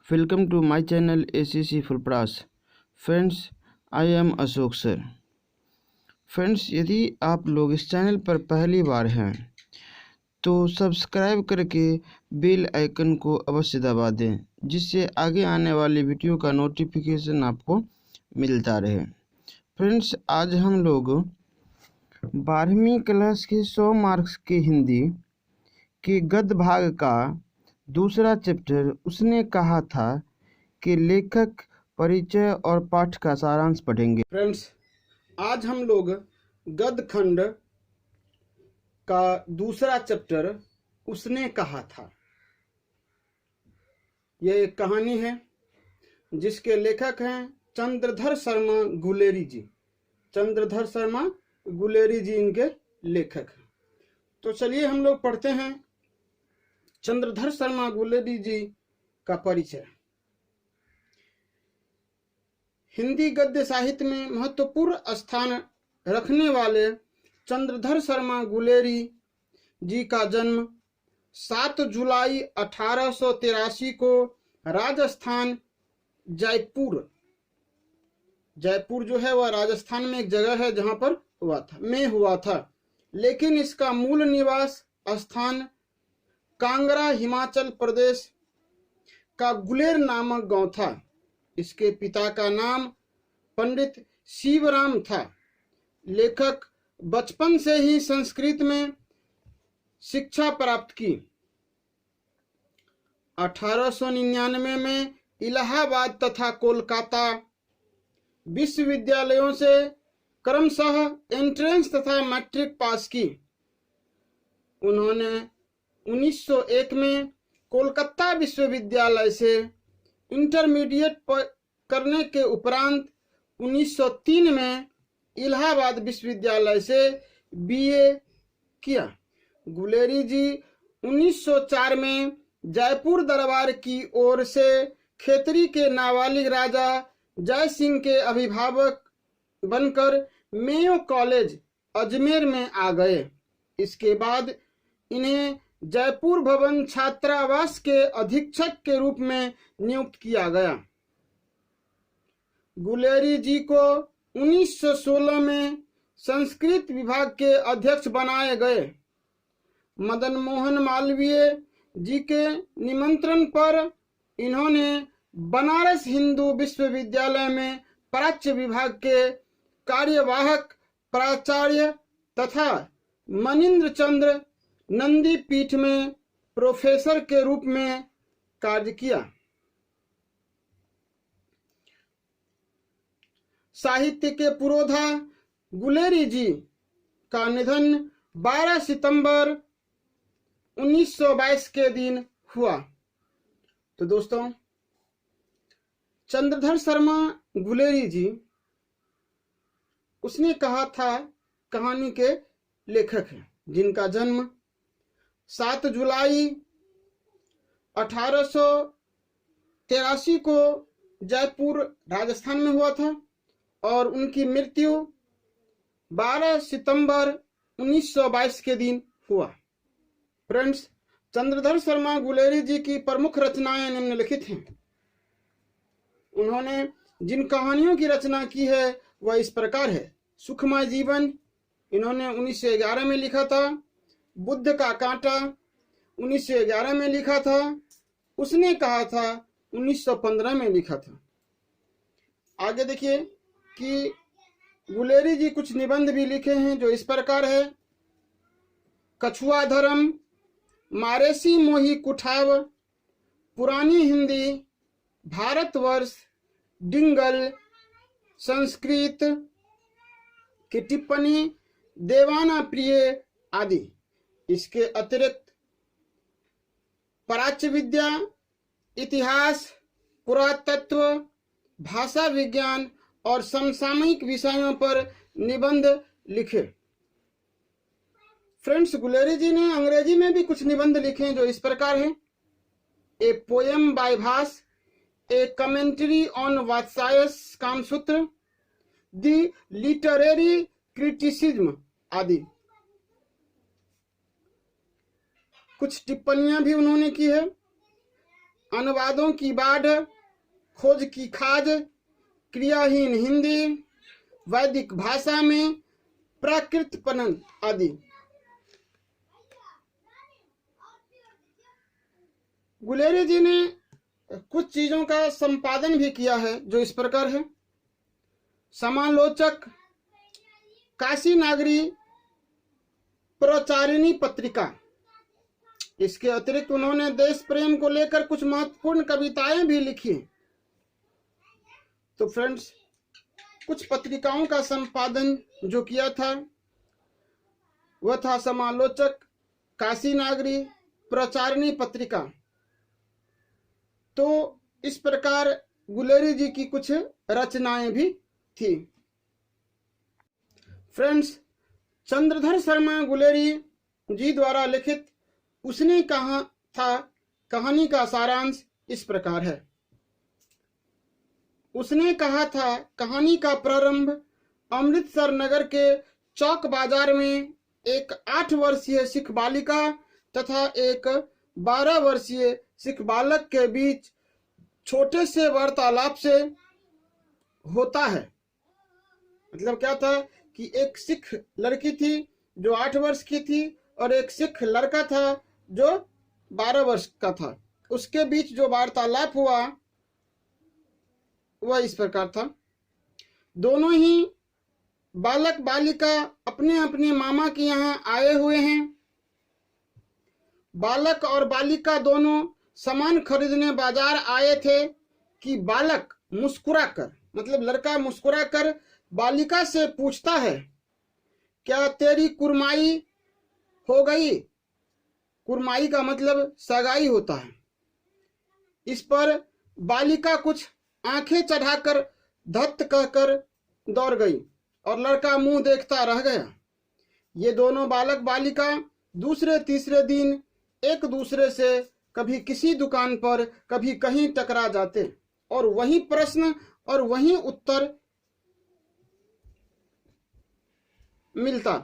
Welcome to my channel ACC Fulpras. Friends, I am Ashok sir. Friends, यदि आप लोग इस चैनल पर पहली बार हैं तो सब्सक्राइब करके बेल आइकन को अवश्य दबा दें, जिससे आगे आने वाली वीडियो का नोटिफिकेशन आपको मिलता रहे। फ्रेंड्स, आज हम लोग 12वीं क्लास के 100 मार्क्स के हिंदी के गद्य भाग का दूसरा चैप्टर उसने कहा था कि लेखक परिचय और पाठ का सारांश पढ़ेंगे। फ्रेंड्स, आज हम लोग गद्य खंड का दूसरा चैप्टर उसने कहा था, यह एक कहानी है जिसके लेखक हैं चंद्रधर शर्मा गुलेरी जी। चंद्रधर शर्मा गुलेरी जी इनके लेखक हैं। तो चलिए हम लोग पढ़ते हैं चंद्रधर शर्मा गुलेरी जी का परिचय। हिंदी गद्य साहित्य में महत्वपूर्ण स्थान रखने वाले चंद्रधर शर्मा गुलेरी जी का जन्म 7 जुलाई 1883 को राजस्थान जयपुर जो है वह राजस्थान में एक जगह है जहां पर हुआ था, लेकिन इसका मूल निवास स्थान कांगड़ा हिमाचल प्रदेश का गुलेर नामक गांव था। इसके पिता का नाम पंडित शिवराम था। लेखक बचपन से ही संस्कृत में शिक्षा प्राप्त की। 1899 में इलाहाबाद तथा कोलकाता विश्वविद्यालयों से क्रमशः एंट्रेंस तथा मैट्रिक पास की। उन्होंने 1901 में कोलकाता विश्वविद्यालय से इंटरमीडिएट करने के उपरांत 1903 में इलाहाबाद विश्वविद्यालय से बीए किया। गुलेरी जी 1904 में जयपुर दरबार की ओर से खेतरी के नाबालिग राजा जय सिंह के अभिभावक बनकर मेयो कॉलेज अजमेर में आ गए। इसके बाद इन्हें जयपुर भवन छात्रावास के अधीक्षक के रूप में नियुक्त किया गया। गुलेरी जी को 1916 में संस्कृत विभाग के अध्यक्ष बनाए गए। मदन मोहन मालवीय जी के निमंत्रण पर इन्होंने बनारस हिंदू विश्वविद्यालय में प्राच्य विभाग के कार्यवाहक प्राचार्य तथा मनिंद्र चंद्र नंदी पीठ में प्रोफेसर के रूप में कार्य किया। साहित्य के पुरोधा गुलेरी जी का निधन 12 सितंबर 1922 के दिन हुआ। तो दोस्तों, चंद्रधर शर्मा गुलेरी जी उसने कहा था कहानी के लेखक हैं, जिनका जन्म 7 जुलाई 1883 को जयपुर राजस्थान में हुआ था और उनकी मृत्यु 12 सितंबर 1922 के दिन हुआ। फ्रेंड्स, चंद्रधर शर्मा गुलेरी जी की प्रमुख रचनाएं निम्नलिखित हैं। उन्होंने जिन कहानियों की रचना की है वह इस प्रकार है। सुखमय जीवन इन्होंने 1911 में लिखा था। बुद्ध का कांटा 1911 में लिखा था। उसने कहा था 1915 में लिखा था। आगे देखिए कि गुलेरी जी कुछ निबंध भी लिखे हैं जो इस प्रकार है। कछुआ धर्म, मारेसी मोही कुठाव, पुरानी हिंदी, भारतवर्ष, डिंगल, संस्कृत की टिप्पणी, देवाना प्रिय आदि। इसके अतिरिक्त प्राच्य विद्या, इतिहास, पुरातत्व, भाषा विज्ञान और समसामयिक विषयों पर निबंध लिखे। फ्रेंड्स, गुलेरी जी ने अंग्रेजी में भी कुछ निबंध लिखे हैं जो इस प्रकार हैं। A poem by Bhasa, a commentary on वात्सायस कामसूत्र, द लिटरेरी क्रिटिसिज्म आदि। कुछ टिप्पणियां भी उन्होंने की है। अनुवादों की बाढ़, खोज की खाज, क्रियाहीन हिंदी, वैदिक भाषा में प्राकृतपनन आदि। गुलेरी जी ने कुछ चीजों का संपादन भी किया है जो इस प्रकार है। समालोचक, काशी नागरी प्रचारिणी पत्रिका। इसके अतिरिक्त उन्होंने देश प्रेम को लेकर कुछ महत्वपूर्ण कविताएं भी लिखी। तो फ्रेंड्स, कुछ पत्रिकाओं का संपादन जो किया था वह था समालोचक, काशी नागरी प्रचारिणी पत्रिका। तो इस प्रकार गुलेरी जी की कुछ रचनाएं भी थी। फ्रेंड्स, चंद्रधर शर्मा गुलेरी जी द्वारा लिखित उसने कहा था कहानी का सारांश इस प्रकार है। उसने कहा था कहानी का प्रारंभ अमृतसर नगर के चौक बाजार में एक 8 वर्षीय सिख बालिका तथा एक 12 वर्षीय सिख बालक के बीच छोटे से वार्तालाप से होता है। मतलब क्या था कि एक सिख लड़की थी जो 8 वर्ष की थी और एक सिख लड़का था जो 12 वर्ष का था। उसके बीच जो वार्तालाप हुआ वह इस प्रकार था। दोनों ही बालक बालिका अपने अपने मामा के यहाँ आए हुए हैं। बालक और बालिका दोनों सामान खरीदने बाजार आए थे कि बालक मुस्कुराकर, मतलब लड़का मुस्कुराकर बालिका से पूछता है, क्या तेरी कुरमाई हो गई? कुरमाई का मतलब सगाई होता है। इस पर बालिका कुछ आंखें चढ़ाकर धत्त कहकर दौड़ गई और लड़का मुंह देखता रह गया। ये दोनों बालक बालिका दूसरे तीसरे दिन एक दूसरे से कभी किसी दुकान पर कभी कहीं टकरा जाते और वही प्रश्न और वही उत्तर मिलता।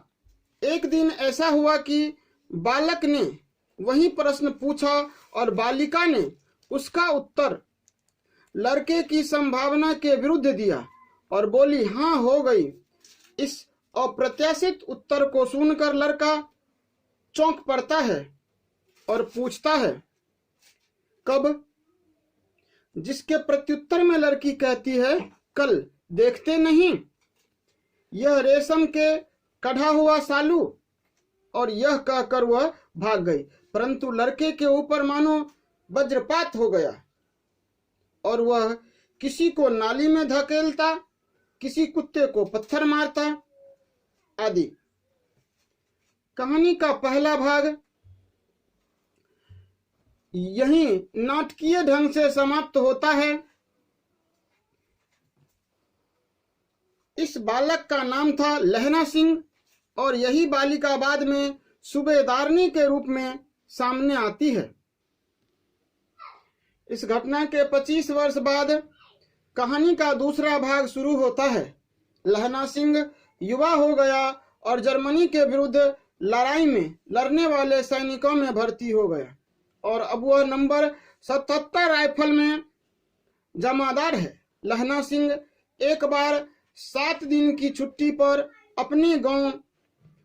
एक दिन ऐसा हुआ कि बालक ने वही प्रश्न पूछा और बालिका ने उसका उत्तर लड़के की संभावना के विरुद्ध दिया और बोली, हाँ हो गई। इस अप्रत्याशित उत्तर को सुनकर लड़का चौंक पड़ता है और पूछता है, कब? जिसके प्रत्युत्तर में लड़की कहती है, कल। देखते नहीं, यह रेशम के कढ़ा हुआ सालू। और यह कहकर वह भाग गई, परंतु लड़के के ऊपर मानो वज्रपात हो गया और वह किसी को नाली में धकेलता, किसी कुत्ते को पत्थर मारता आदि। कहानी का पहला भाग यही नाटकीय ढंग से समाप्त होता है। इस बालक का नाम था लहना सिंह और यही बालिका बाद में सूबेदारनी के रूप में सामने आती है। इस घटना के 25 वर्ष बाद कहानी का दूसरा भाग शुरू होता है। लहना सिंह युवा हो गया और जर्मनी के विरुद्ध लड़ाई में लड़ने वाले सैनिकों में भर्ती हो गया और अब वह नंबर 77 राइफल में जमादार है। लहना सिंह एक बार 7 दिन की छुट्टी पर अपने गांव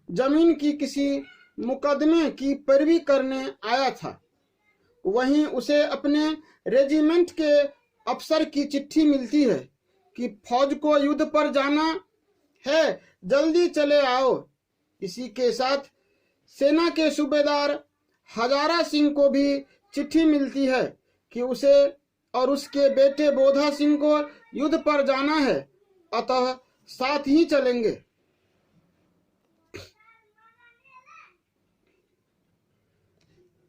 जमीन की किसी मुकदमे की पैरवी करने आया था। वहीं उसे अपने रेजिमेंट के अफसर की चिट्ठी मिलती है कि फौज को युद्ध पर जाना है, जल्दी चले आओ। इसी के साथ सेना के सूबेदार हजारा सिंह को भी चिट्ठी मिलती है कि उसे और उसके बेटे बोधा सिंह को युद्ध पर जाना है, अतः साथ ही चलेंगे।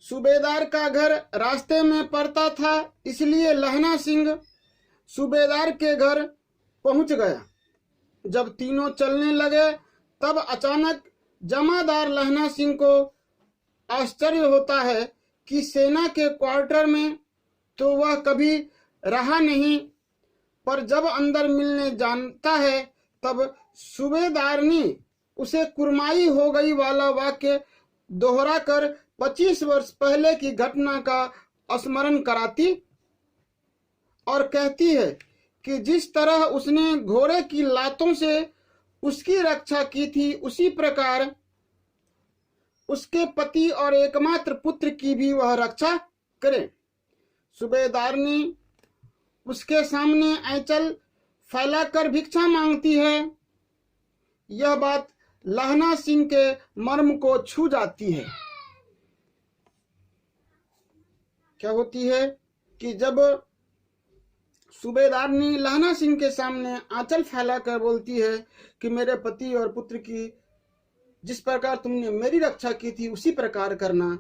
सूबेदार का घर रास्ते में पड़ता था, इसलिए लहना सिंह सूबेदार के घर पहुंच गया। जब तीनों चलने लगे तब अचानक जमादार लहना सिंह को आश्चर्य होता है कि सेना के क्वार्टर में तो वह कभी रहा नहीं, पर जब अंदर मिलने जानता है तब सूबेदारनी उसे कुरमाई हो गई वाला वाक्य दोहराकर 25 वर्ष पहले की घटना का स्मरण कराती और कहती है कि जिस तरह उसने घोड़े की लातों से उसकी रक्षा की थी, उसी प्रकार उसके पति और एकमात्र पुत्र की भी वह रक्षा करे। सूबेदारनी उसके सामने आंचल फैलाकर भिक्षा मांगती है। यह बात लहना सिंह के मर्म को छू जाती है। क्या होती है कि जब सूबेदारनी लहना सिंह के सामने आंचल फैलाकर बोलती है कि मेरे पति और पुत्र की जिस प्रकार तुमने मेरी रक्षा की थी उसी प्रकार करना।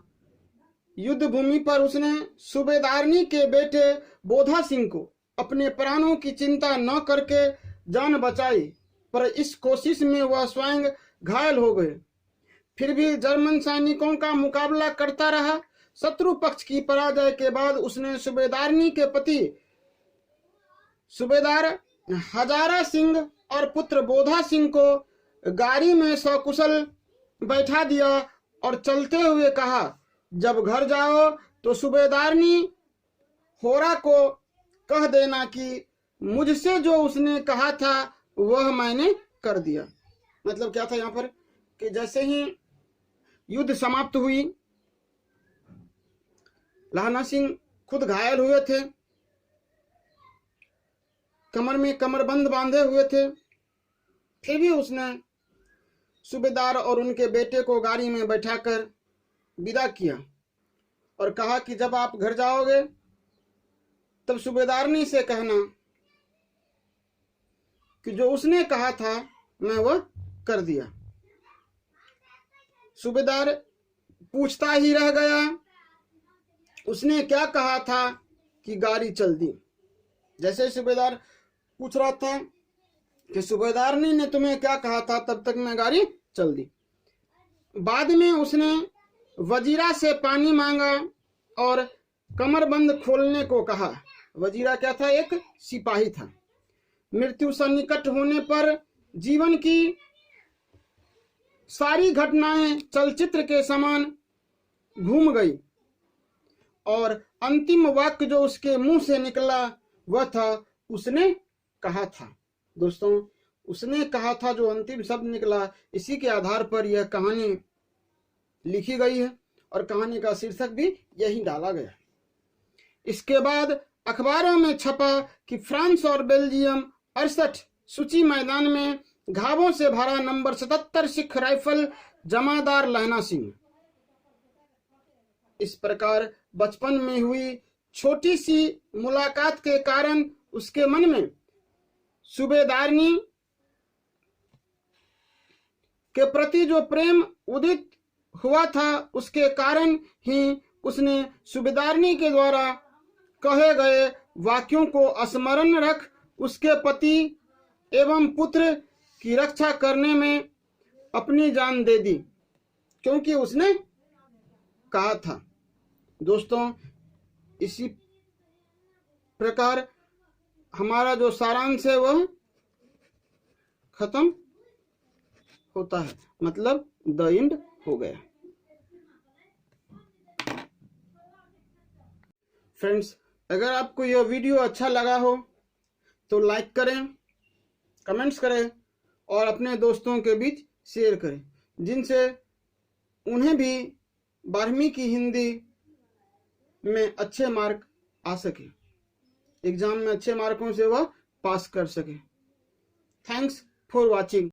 युद्ध भूमि पर उसने सूबेदारनी के बेटे बोधा सिंह को अपने प्राणों की चिंता न करके जान बचाई, पर इस कोशिश में वह स्वयं घायल हो गए। फिर भी जर्मन सैनिकों का मुकाबला करता रहा। शत्रु पक्ष की पराजय के बाद उसने सूबेदारनी के पति सूबेदार हजारा सिंह और पुत्र बोधा सिंह को गाड़ी में सकुशल बैठा दिया और चलते हुए कहा, जब घर जाओ तो सूबेदारनी होरा को कह देना कि मुझसे जो उसने कहा था वह मैंने कर दिया। मतलब क्या था यहाँ पर कि जैसे ही युद्ध समाप्त हुई, लहना सिंह खुद घायल हुए थे, कमर में कमरबंद बांधे हुए थे, फिर भी उसने सूबेदार और उनके बेटे को गाड़ी में बैठाकर विदा किया और कहा कि जब आप घर जाओगे तब सूबेदारनी से कहना कि जो उसने कहा था मैं वह कर दिया। सूबेदार पूछता ही रह गया, उसने क्या कहा था कि गाड़ी चल दी। जैसे सूबेदार पूछ रहा था कि सूबेदारनी ने तुम्हें क्या कहा था, तब तक मैं गाड़ी चल दी। बाद में उसने वजीरा से पानी मांगा और कमरबंद खोलने को कहा। वजीरा क्या था? एक सिपाही था। मृत्यु सन्निकट होने पर जीवन की सारी घटनाएं चलचित्र के समान घूम गई और अंतिम वाक्य जो उसके मुंह से निकला वह था, उसने कहा था। दोस्तों, उसने कहा था जो अंतिम शब्द निकला, इसी के आधार पर यह कहानी लिखी गई है और कहानी का शीर्षक भी यही डाला गया। इसके बाद अखबारों में छपा कि फ्रांस और बेल्जियम 68 सूची मैदान में घावों से भरा नंबर 77 सिख राइफल जमादार लहना सिंह। इस प्रकार बचपन में हुई छोटी सी मुलाकात के कारण उसके मन में सूबेदारनी के प्रति जो प्रेम उदित हुआ था, उसके कारण ही उसने सूबेदारनी के द्वारा कहे गए वाक्यों को स्मरण रख उसके पति एवं पुत्र की रक्षा करने में अपनी जान दे दी, क्योंकि उसने कहा था। दोस्तों, इसी प्रकार हमारा जो सारांश है वह खत्म होता है, मतलब द एंड हो गया। फ्रेंड्स, अगर आपको यह वीडियो अच्छा लगा हो तो लाइक करें, कमेंट्स करें और अपने दोस्तों के बीच शेयर करें, जिनसे उन्हें भी 12वीं की हिंदी में अच्छे मार्क आ सके, एग्जाम में अच्छे मार्कों से वह पास कर सके। Thanks for watching.